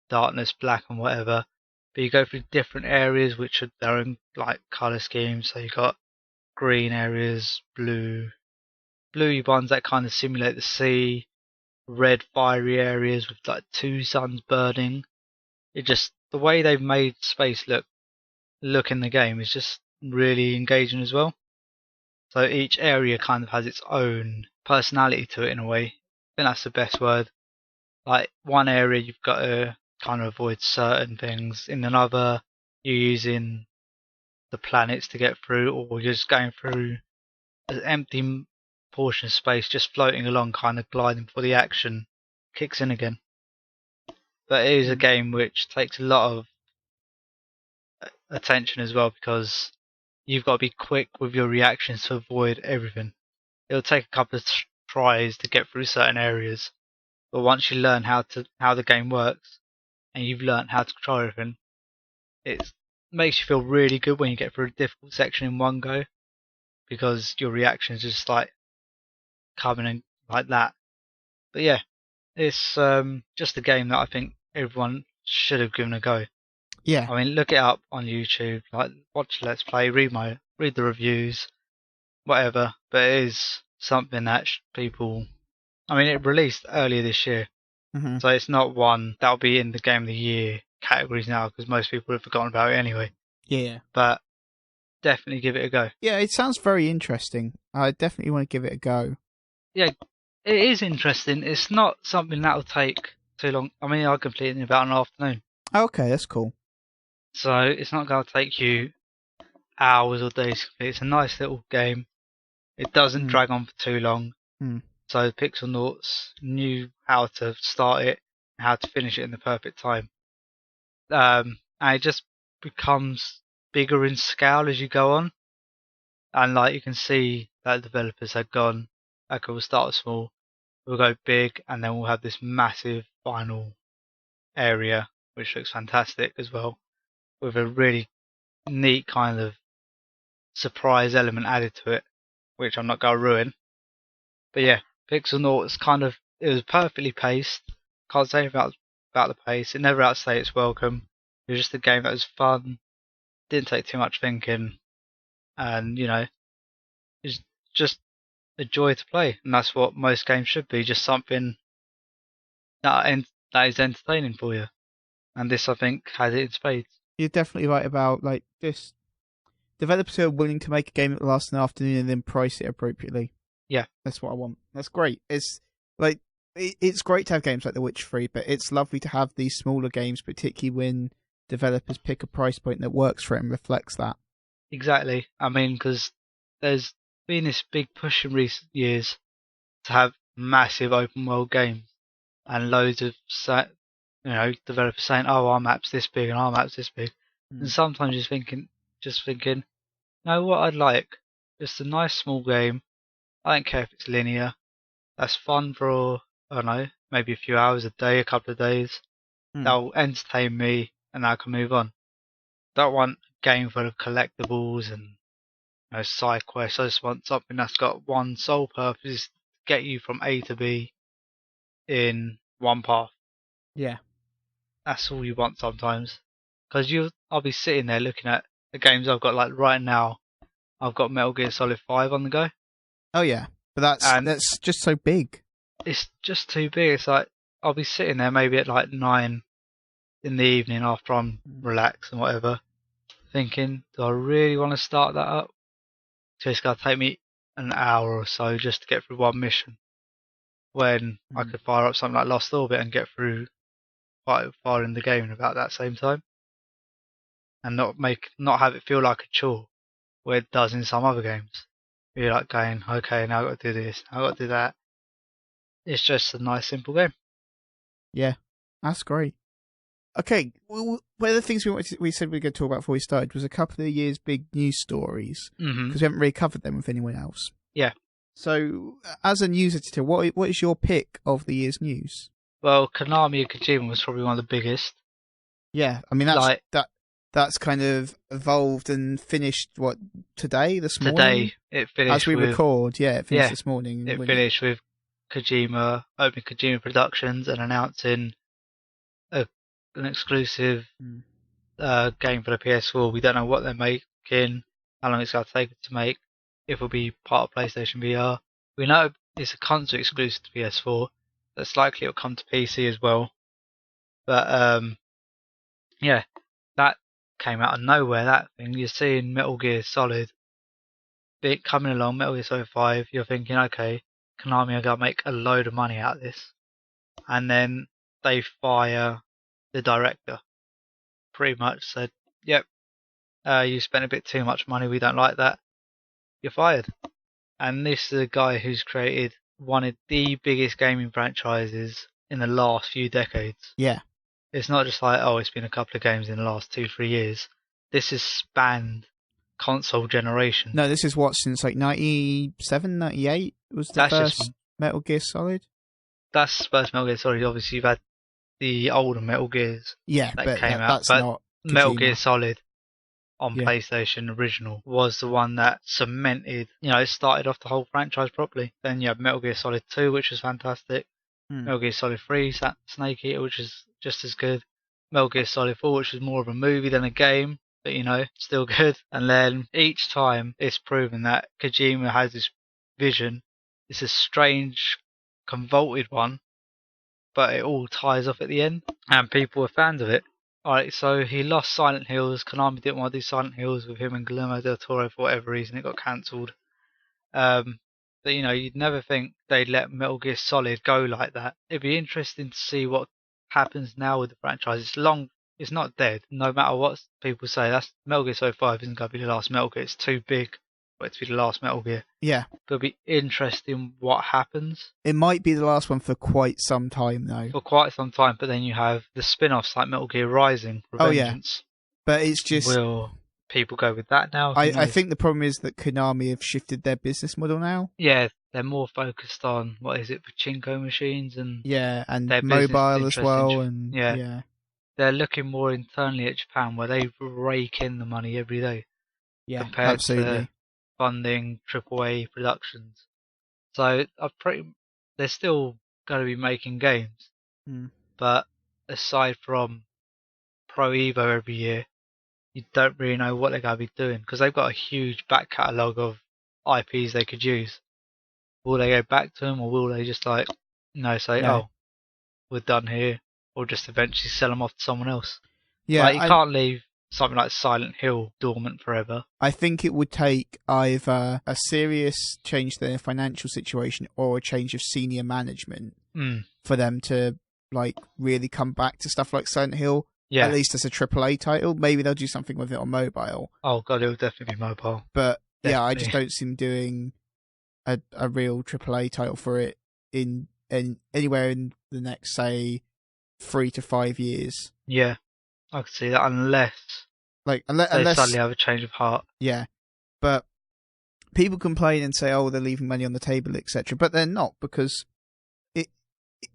darkness, black, and whatever. But you go through different areas which are their own like color schemes. So you got green areas, bluey ones that kind of simulate the sea, red fiery areas with like two suns burning. The way they've made space look in the game is just really engaging as well. So each area kind of has its own personality to it in a way. I think that's the best word. Like one area you've got to kind of avoid certain things. In another, you're using the planets to get through, or you're just going through an empty portion of space, just floating along, kind of gliding before the action kicks in again. But it is a game which takes a lot of attention as well, because you've got to be quick with your reactions to avoid everything. It'll take a couple of tries to get through certain areas, but once you learn how the game works and you've learned how to control everything, it makes you feel really good when you get through a difficult section in one go, because your reactions just like coming in like that. But yeah, it's just a game that I think everyone should have given a go. Yeah. I mean, look it up on YouTube, like watch Let's Play, read the reviews, whatever. But it is something that people. I mean, it released earlier this year, so it's not one that'll be in the Game of the Year categories now, because most people have forgotten about it anyway. Yeah. But definitely give it a go. Yeah, it sounds very interesting. I definitely want to give it a go. Yeah, it is interesting. It's not something that'll take too long. I mean, I completed it in about an afternoon. Okay, that's cool. So it's not going to take you hours or days to complete. It's a nice little game. It doesn't drag on for too long. So Pixelnauts knew how to start it, how to finish it in the perfect time. And it just becomes bigger in scale as you go on. And like you can see that developers had gone, okay, we'll start small, we'll go big, and then we'll have this massive final area, which looks fantastic as well, with a really neat kind of surprise element added to it, which I'm not going to ruin. But yeah, Pixelnauts it was perfectly paced. Can't say anything about the pace. It never outstayed its welcome. It was just a game that was fun, didn't take too much thinking, and it's just a joy to play. And that's what most games should be, just something that is entertaining for you. And this, I think, has it in spades. You're definitely right about like this. Developers who are willing to make a game that lasts an afternoon and then price it appropriately. Yeah, that's what I want. That's great. It's like it's great to have games like The Witcher 3, but it's lovely to have these smaller games, particularly when developers pick a price point that works for it and reflects that. Exactly. I mean, because there's been this big push in recent years to have massive open world games, and loads of developers saying, "Oh, our map's this big and our map's this big," and sometimes just thinking, no, what I'd like, just a nice small game. I don't care if it's linear. That's fun for, I don't know, maybe a few hours a day, a couple of days. That'll entertain me, and I can move on. Don't want a game full of collectibles and side quests. I just want something that's got one sole purpose: get you from A to B in one path. Yeah, that's all you want sometimes. Because I'll be sitting there looking at the games I've got. Like right now, I've got Metal Gear Solid 5 on the go. Oh yeah, but that's just so big. It's just too big. It's like I'll be sitting there maybe at like 9 in the evening after I'm relaxed and whatever, thinking, do I really want to start that up? So it's going to take me an hour or so just to get through one mission, when I could fire up something like Lost Orbit and get through quite far in the game in about that same time, and not have it feel like a chore, where it does in some other games. You're like going, okay, now I've got to do this, I've got to do that. It's just a nice, simple game. Yeah, that's great. Okay, one of the things we said we were going to talk about before we started was a couple of the year's big news stories, because we haven't really covered them with anyone else. Yeah. So, as a news editor, what is your pick of the year's news? Well, Konami and Kojima was probably one of the biggest. Yeah, I mean that's kind of evolved and finished, this morning? Today it finished as we with, record. Yeah, it finished this morning. It finished with Kojima opening Kojima Productions and announcing an exclusive game for the PS4. We don't know what they're making, how long it's going to take it to make, if it'll be part of PlayStation VR. We know it's a console exclusive to PS4. That's likely it'll come to PC as well. But yeah, that came out of nowhere. That thing, you're seeing Metal Gear Solid bit coming along, Metal Gear Solid 5. You're thinking, okay, Konami are going to make a load of money out of this, and then they fire the director. Pretty much said, yep, you spent a bit too much money, we don't like that, you're fired. And this is a guy who's created one of the biggest gaming franchises in the last few decades. Yeah. It's not just like, oh, it's been a couple of games in the last 2-3 years. This has spanned console generation. No, this is what, since like 97, 98 was the first Metal Gear Solid? That's the first Metal Gear Solid. Obviously, you've had the older Metal Gears that came out. That's but not Kojima. Metal Gear Solid on PlayStation original was the one that cemented, it started off the whole franchise properly. Then you have Metal Gear Solid 2, which was fantastic. Metal Gear Solid 3, Snake Eater, which is just as good. Metal Gear Solid 4, which was more of a movie than a game, but still good. And then each time it's proven that Kojima has this vision. It's a strange, convoluted one, but it all ties off at the end, and people are fans of it. Alright, so he lost Silent Hills. Konami didn't want to do Silent Hills with him and Guillermo del Toro for whatever reason. It got cancelled. But you'd never think they'd let Metal Gear Solid go like that. It'd be interesting to see what happens now with the franchise. It's not dead. No matter what people say, that's Metal Gear Solid 5 isn't going to be the last Metal Gear. It's too big for it to be the last Metal Gear. Yeah. But it'll be interesting what happens. It might be the last one for quite some time, though. For quite some time, but then you have the spin-offs like Metal Gear Rising, Revengeance. But it's just... Will people go with that now? I think the problem is that Konami have shifted their business model now. Yeah, they're more focused on, pachinko machines and... Yeah, and mobile as well. And yeah. They're looking more internally at Japan, where they rake in the money every day. Yeah, compared absolutely. To funding AAA productions. So they're still going to be making games. But aside from Pro Evo every year, you don't really know what they're going to be doing, because they've got a huge back catalogue of IPs they could use. Will they go back to them, or will they just say, oh, we're done here, or just eventually sell them off to someone else? Yeah, you can't leave something like Silent Hill dormant forever. I think it would take either a serious change to their financial situation or a change of senior management for them to really come back to stuff like Silent Hill. Yeah. At least as a AAA title. Maybe they'll do something with it on mobile. Oh god, it will definitely be mobile. But definitely. I just don't see them doing a real AAA title for it in anywhere in the next, say, 3 to 5 years. Yeah, I could see that, unless they suddenly have a change of heart. Yeah, but people complain and say, "Oh, they're leaving money on the table, etc." But they're not, because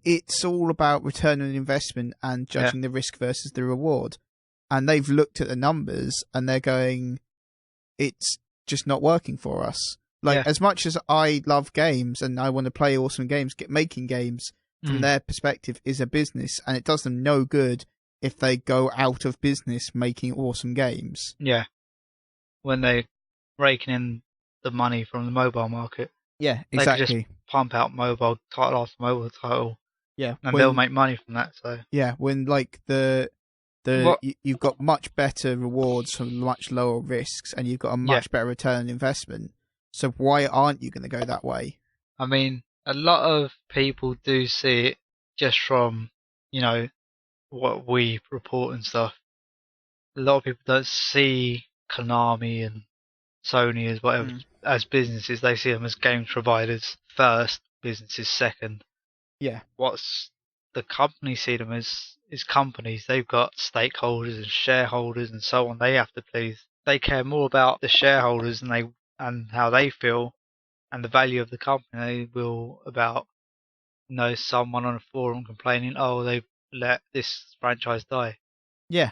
it's all about return on investment and judging the risk versus the reward. And they've looked at the numbers and they're going, "It's just not working for us." As much as I love games and I want to play awesome games, making games from their perspective is a business, and it does them no good if they go out of business making awesome games. Yeah. When they're raking in the money from the mobile market. Yeah, exactly. They can just pump out mobile title after mobile title. Yeah. And they'll make money from that, so. Yeah, when you've got much better rewards for much lower risks, and you've got a much better return on investment. So why aren't you going to go that way? I mean, a lot of people do see it just from, what we report and stuff. A lot of people don't see Konami and Sony as whatever as businesses. They see them as game providers first, businesses second. Yeah. What's the companies see them as is companies. They've got stakeholders and shareholders and so on. They have to please. They care more about the shareholders and how they feel and the value of the company. They will about someone on a forum complaining, oh, they've let this franchise die. Yeah.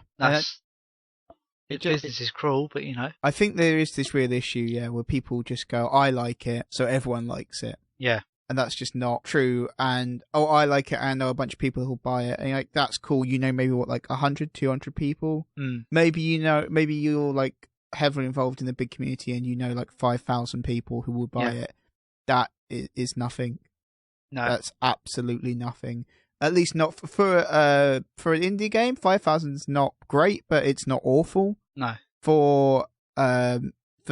Business is cruel, but I think there is this real issue, where people just go, I like it, so everyone likes it. Yeah. And that's just not true. And, I like it, and I know a bunch of people who'll buy it. And that's cool. Maybe what, like 100, 200 people? Mm. Maybe you're like heavily involved in the big community and like 5,000 people who will buy it. That is nothing. No. That's absolutely nothing. At least not for an indie game. 5,000 is not great, but it's not awful. No. For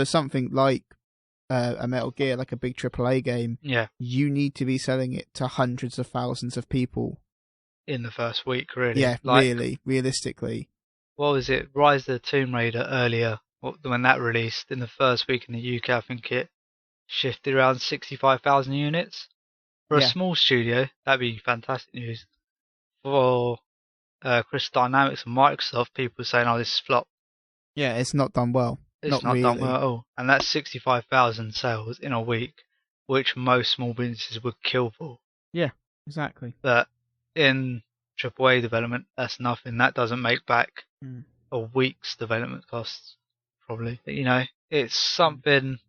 something like a Metal Gear, like a big AAA game, you need to be selling it to hundreds of thousands of people in the first week, really. Yeah, really, realistically. What was it? Rise of the Tomb Raider earlier, when that released in the first week in the UK, I think it shifted around 65,000 units. For a small studio, that'd be fantastic news. For Crystal Dynamics and Microsoft, people are saying, "Oh, this is flop." Yeah, it's not done well. It's not done well at all. And that's 65,000 sales in a week, which most small businesses would kill for. Yeah, exactly. But in AAA development, that's nothing. That doesn't make back a week's development costs, probably. But, it's something.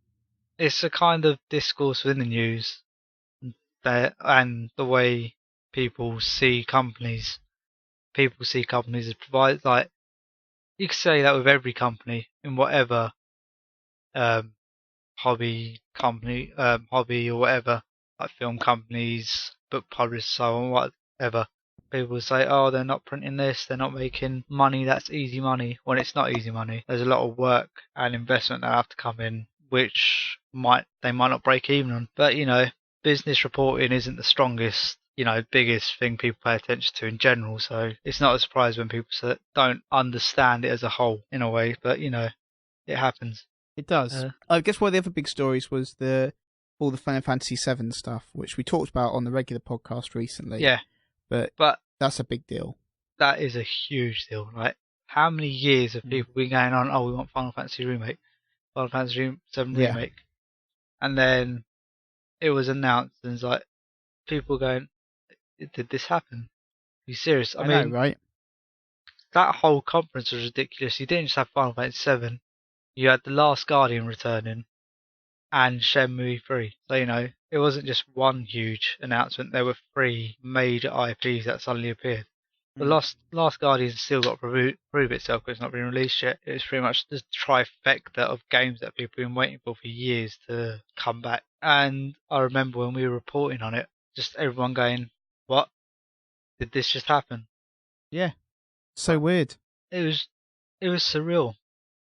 It's a kind of discourse within the news, and the way people see companies. People see companies as providers. Like, you could say that with every company in whatever hobby or whatever, like film companies, book publishers, so on, whatever. People say, "Oh, they're not printing this, they're not making money, that's easy money," when it's not easy money. There's a lot of work and investment that have to come in, which they might not break even on. But, business reporting isn't the strongest, biggest thing people pay attention to in general, so it's not a surprise when people don't understand it as a whole, in a way, but, it happens. It does. I guess one of the other big stories was all the Final Fantasy VII stuff, which we talked about on the regular podcast recently. Yeah. But that's a big deal. That is a huge deal, right? How many years have people been going on, "Oh, we want Final Fantasy Remake, Final Fantasy VII Remake," and then it was announced, and it's like, people going, "Did this happen? Are you serious?" I mean, know, right? That whole conference was ridiculous. You didn't just have Final Fantasy VII. You had The Last Guardian returning and Shenmue 3. So, it wasn't just one huge announcement. There were 3 major IPs that suddenly appeared. The Last Guardian's still got to prove itself because it's not been released yet. It's pretty much the trifecta of games that people have been waiting for years to come back. And I remember when we were reporting on it, just everyone going, "What? Did this just happen?" Yeah. So weird. It was surreal.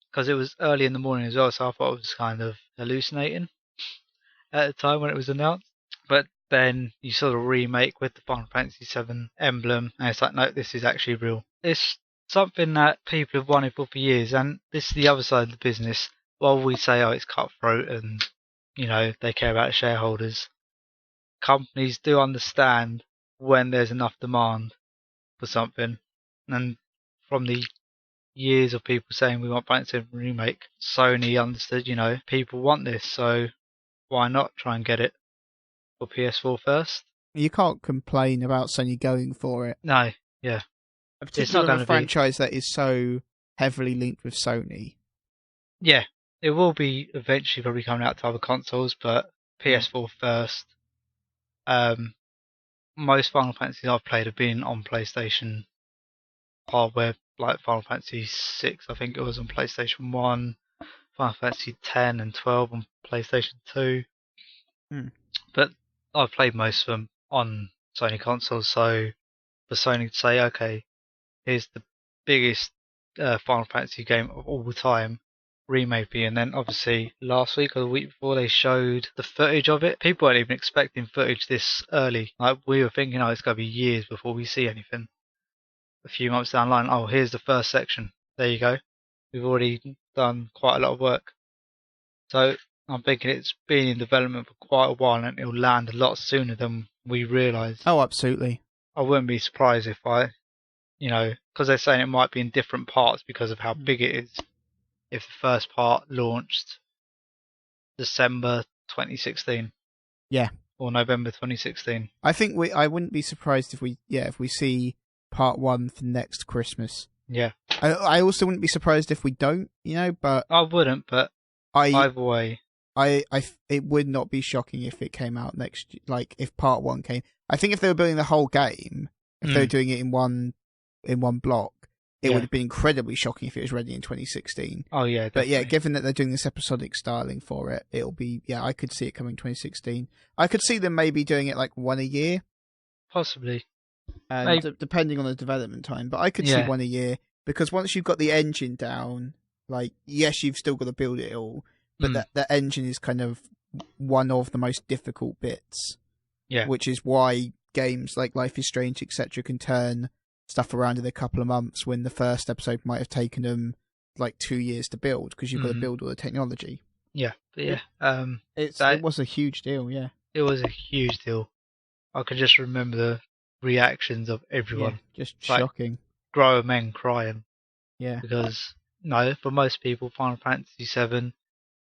Because it was early in the morning as well, so I thought it was kind of hallucinating at the time when it was announced. But then you saw the remake with the Final Fantasy VII emblem, and it's like, no, this is actually real. It's something that people have wanted for years, and this is the other side of the business. While we say, "Oh, it's cutthroat," and they care about shareholders, companies do understand when there's enough demand for something, and from the years of people saying we want Final Fantasy Remake, Sony understood, people want this, so why not try and get it for PS4 first? You can't complain about Sony going for it. No, yeah. Particularly on a franchise that is so heavily linked with Sony. Yeah, it will be eventually probably coming out to other consoles, but PS4 first. Most Final Fantasies I've played have been on PlayStation hardware, like Final Fantasy VI, I think it was on PlayStation 1, Final Fantasy 10 and 12 on PlayStation 2. But I've played most of them on Sony consoles, so for Sony to say, "Okay, here's the biggest Final Fantasy game of all time, remake," and then obviously last week or the week before they showed the footage of it. People weren't even expecting footage this early. Like, we were thinking, "Oh, it's going to be years before we see anything." A few months down the line, "Oh, here's the first section. There you go. We've already done quite a lot of work." So I'm thinking it's been in development for quite a while, and it'll land a lot sooner than we realise. Oh, absolutely. I wouldn't be surprised if because they're saying it might be in different parts because of how big it is. If the first part launched December 2016. Yeah. Or November 2016. I think I wouldn't be surprised if we see part 1 for next Christmas. Yeah. I also wouldn't be surprised if we don't, but I wouldn't, but I either way. it would not be shocking if it came out next year, like if part 1 came. I think if they were building the whole game, if they were doing it in one block, it would have been incredibly shocking if it was ready in 2016. Oh yeah, definitely. But yeah, given that they're doing this episodic styling for it, it'll be, I could see it coming 2016. I could see them maybe doing it like one a year. Possibly. Depending on the development time, but I could see one a year, because once you've got the engine down, like, yes, you've still got to build it all, but that engine is kind of one of the most difficult bits. Yeah. Which is why games like Life is Strange, etc., can turn stuff around in a couple of months when the first episode might have taken them like 2 years to build, because you've got to build all the technology. Yeah, but yeah. It was a huge deal, yeah. It was a huge deal. I can just remember the reactions of everyone. Yeah, just shocking. Grown men crying. Yeah. Because, for most people, Final Fantasy VII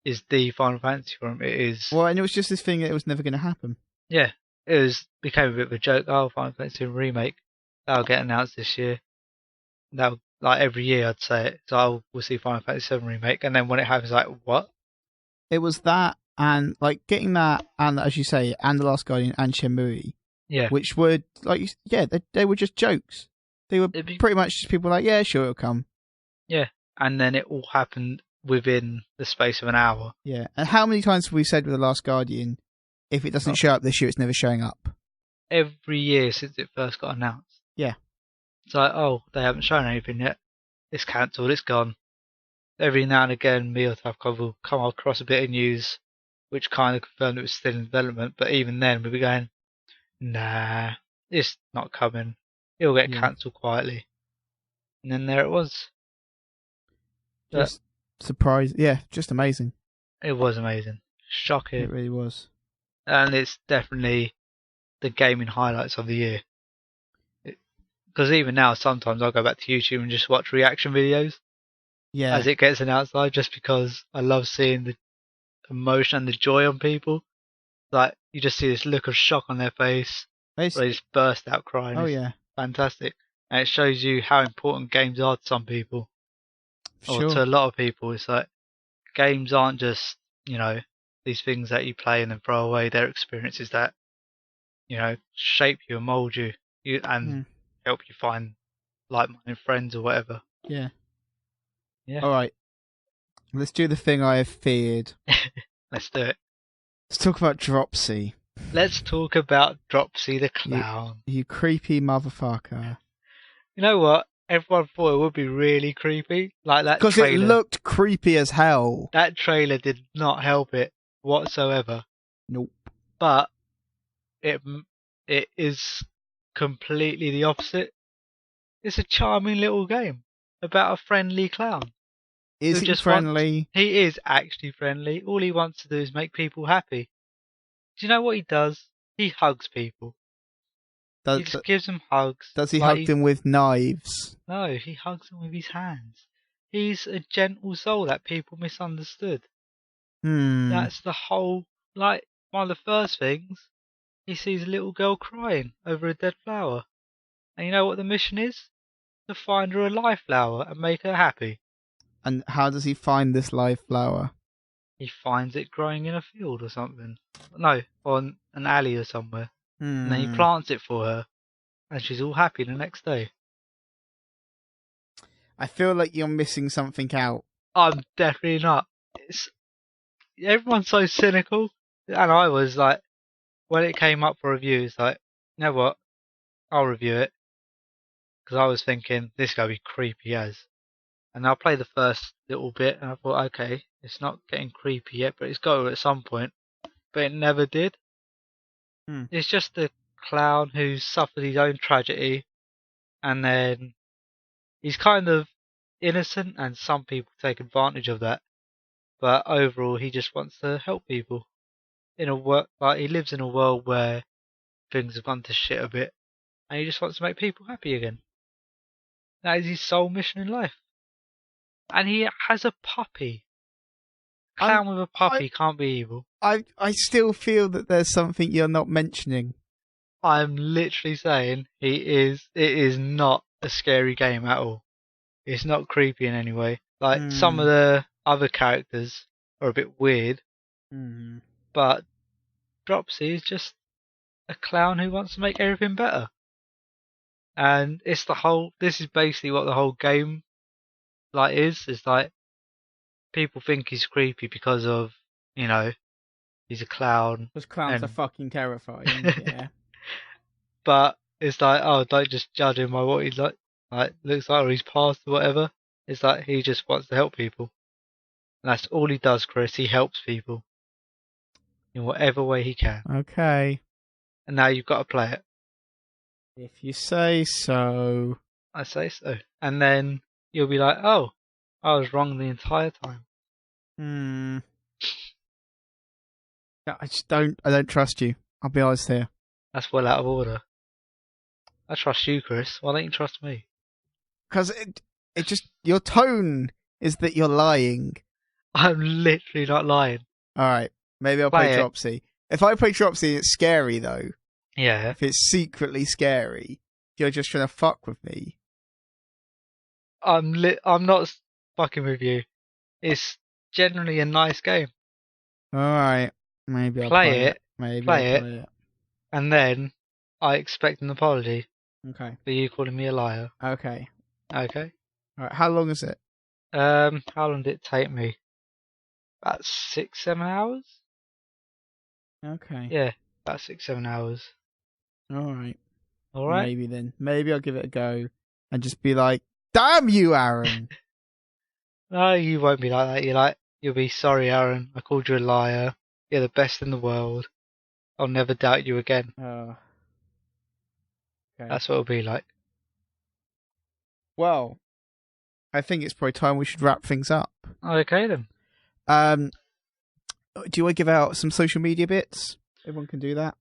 is the Final Fantasy for them. It is. Well, and it was just this thing that it was never going to happen. Yeah, became a bit of a joke. Oh, Final Fantasy remake, that'll get announced this year. Every year I'd say it. So we'll see Final Fantasy VII remake, and then when it happens, like, what? It was that, and like getting that, and as you say, and The Last Guardian and Shenmue. Yeah. Which were they were just jokes. They were pretty much just people like, yeah, sure, it'll come. Yeah, and then it all happened within the space of an hour. Yeah, and how many times have we said with The Last Guardian, if it doesn't show up this year, it's never showing up? Every year since it first got announced. Yeah. It's like, oh, they haven't shown anything yet. It's cancelled, it's gone. Every now and again, me or Tavkov will come across a bit of news which kind of confirmed it was still in development, but even then we'll be going, nah, it's not coming. It'll get cancelled quietly. And then there it was. Just surprised. Yeah, just amazing. It was amazing. Shocking. It really was. And it's definitely the gaming highlights of the year. Because even now, sometimes I'll go back to YouTube and just watch reaction videos. Yeah. As it gets announced live, just because I love seeing the emotion and the joy on people. Like, you just see this look of shock on their face. They just burst out crying. Oh, yeah. Fantastic. And it shows you how important games are to some people. Or to a lot of people. It's like, games aren't just, these things that you play and then throw away. They're experiences that, shape you and mould you and help you find like-minded friends or whatever. Yeah. Yeah. All right. Let's do the thing I have feared. Let's do it. Let's talk about Dropsy. Let's talk about Dropsy the clown. You creepy motherfucker. You know what? Everyone thought it would be really creepy. Like that trailer. Because it looked creepy as hell. That trailer did not help it whatsoever. Nope. But it is completely the opposite. It's a charming little game about a friendly clown. Is he friendly? He is actually friendly. All he wants to do is make people happy. Do you know what he does? He hugs people. He just gives them hugs. Does he hug them with knives? No, he hugs them with his hands. He's a gentle soul that people misunderstood. That's the whole... Like, one of the first things, he sees a little girl crying over a dead flower. And you know what the mission is? To find her a live flower and make her happy. And how does he find this live flower? He finds it growing in a field or something. No, on an alley or somewhere. And then he plants it for her. And she's all happy the next day. I feel like you're missing something out. I'm definitely not. Everyone's so cynical. And I was like, when it came up for review, it's like, you know what? I'll review it. Because I was thinking, this is going to be creepy as. And I played the first little bit and I thought, okay, it's not getting creepy yet, but it's got to at some point. But it never did. It's just a clown who suffered his own tragedy, and then he's kind of innocent, and some people take advantage of that. But overall, he just wants to help people. He lives in a world where things have gone to shit a bit, and he just wants to make people happy again. That is his sole mission in life. And he has a puppy. A clown with a puppy can't be evil. I still feel that there's something you're not mentioning. I'm literally saying it is not a scary game at all. It's not creepy in any way. Like, some of the other characters are a bit weird, but Dropsy is just a clown who wants to make everything better. And this is basically what the whole game, like, is. It's like, people think he's creepy because of, he's a clown. Because clowns are fucking terrifying, yeah. But it's like, oh, don't just judge him by what he's like looks like, or he's past or whatever. It's like, he just wants to help people. And that's all he does, Chris. He helps people in whatever way he can. Okay. And now you've got to play it. If you say so. I say so. And then you'll be like, oh, I was wrong the entire time. I don't trust you. I'll be honest here. That's well out of order. I trust you, Chris. Why don't you trust me? Because it just, your tone is that you're lying. I'm literally not lying. Alright, maybe I'll play Dropsy. If I play Dropsy, it's scary though. Yeah. If it's secretly scary, you're just trying to fuck with me. I'm not fucking with you. It's generally a nice game. Alright, maybe I'll play it. Maybe play I'll play it. And then I expect an apology. Okay. For you calling me a liar. Okay. Okay. Alright, how long is it? How long did it take me? About 6-7 hours? Okay. Yeah, about 6-7 hours. Alright. Alright? Maybe then. Maybe I'll give it a go and just be like, damn you, Aran! No, you won't be like that. You'll be, sorry, Aran, I called you a liar. You're the best in the world. I'll never doubt you again. Okay. That's what it'll be like. Well, I think it's probably time we should wrap things up. Okay then. Do you want to give out some social media bits? Everyone can do that.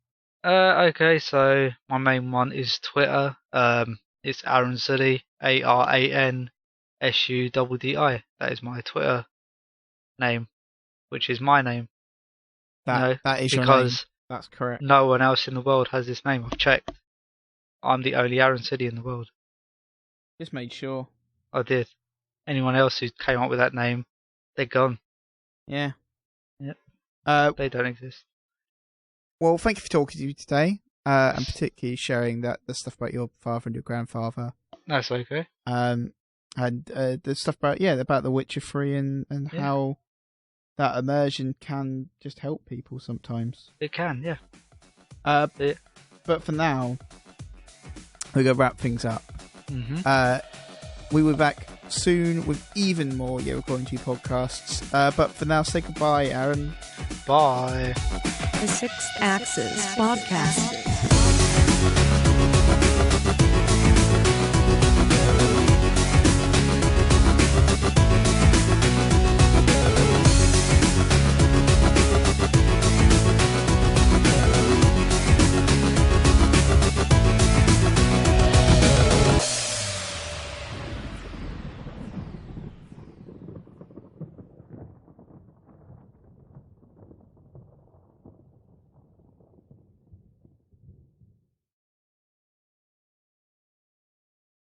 Okay, so my main one is Twitter. It's Aran Suddi, AranSuddi. That is my Twitter name, which is my name. That is your name. Because that's correct. No one else in the world has this name. I've checked. I'm the only Aran Suddi in the world. Just made sure. I did. Anyone else who came up with that name, they're gone. Yeah. Yep. They don't exist. Well, thank you for talking to you today, and particularly sharing the stuff about your father and your grandfather. That's okay. And the stuff about The Witcher 3 and how that immersion can just help people sometimes. It can, yeah. But for now, we're going to wrap things up. Mm-hmm. We will be back soon with even more Year According to You podcasts. But for now, say goodbye, Aran. Bye. The Sixth Axis podcast.